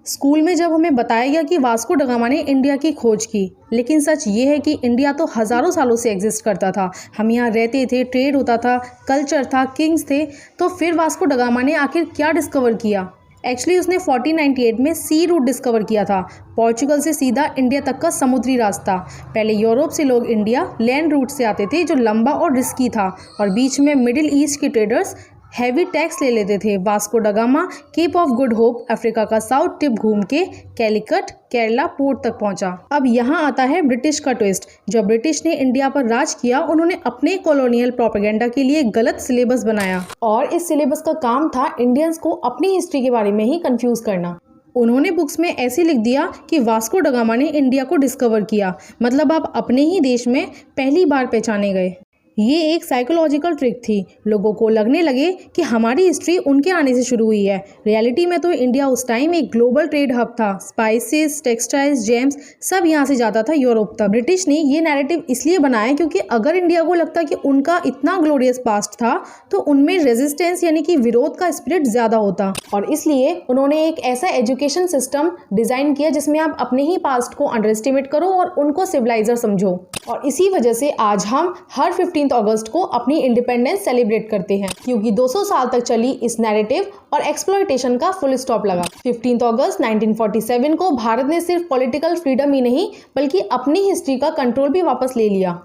School में जब हमें बताया गया कि वास्को ड गामा ने इंडिया की खोज की, लेकिन सच ये है कि इंडिया तो हज़ारों सालों से एग्जिस्ट करता था। हम यहाँ रहते थे, ट्रेड होता था, कल्चर था, किंग्स थे। तो फिर वास्को ड गामा ने आखिर क्या डिस्कवर किया? एक्चुअली उसने 1498 में सी रूट डिस्कवर किया था, पोर्चुगल से सीधा इंडिया तक का समुद्री रास्ता। पहले यूरोप से लोग इंडिया लैंड रूट से आते थे, जो लंबा और रिस्की था, और बीच में मिडिल ईस्ट के ट्रेडर्स हैवी टैक्स ले लेते थे। Vasco da Gama cape of good hope Africa का साउथ टिप घूम के कैलिकट केरला पोर्ट तक पहुंचा। अब यहाँ आता है ब्रिटिश का ट्विस्ट। जब ब्रिटिश ने इंडिया पर राज किया, उन्होंने अपने कॉलोनियल प्रोपेगेंडा के लिए गलत सिलेबस बनाया, और इस सिलेबस का काम था इंडियंस को अपनी हिस्ट्री के बारे में ही कंफ्यूज करना। उन्होंने बुक्स में ऐसे लिख दिया कि वास्को ड गामा ने इंडिया को डिस्कवर किया, मतलब आप अपने ही देश में पहली बार पहचाने गए। ये एक साइकोलॉजिकल ट्रिक थी। लोगों को लगने लगे कि हमारी हिस्ट्री उनके आने से शुरू हुई है। रियलिटी में तो इंडिया उस टाइम एक ग्लोबल ट्रेड हब था। स्पाइसेस, टेक्सटाइल्स, जेम्स सब यहाँ से जाता था यूरोप तक। ब्रिटिश ने ये नैरेटिव इसलिए बनाया क्योंकि अगर इंडिया को लगता कि उनका इतना ग्लोरियस पास्ट था, तो उनमें रेजिस्टेंस यानी कि विरोध का स्पिरिट ज्यादा होता, और इसलिए उन्होंने एक ऐसा एजुकेशन सिस्टम डिजाइन किया जिसमें आप अपने ही पास्ट को अंडर एस्टिमेट करो और उनको सिविलाइजर समझो। और इसी वजह से आज हम हर 15 अगस्त को अपनी इंडिपेंडेंस सेलिब्रेट करते हैं, क्योंकि 200 साल तक चली इस नैरेटिव और एक्सप्लॉयटेशन का फुल स्टॉप लगा। 15 अगस्त 1947 को भारत ने सिर्फ पॉलिटिकल फ्रीडम ही नहीं, बल्कि अपनी हिस्ट्री का कंट्रोल भी वापस ले लिया।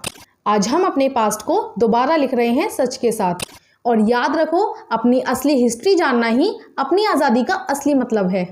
आज हम अपने पास्ट को दोबारा लिख रहे हैं सच के साथ। और याद रखो, अपनी असली हिस्ट्री जानना ही अपनी आज़ादी का असली मतलब है।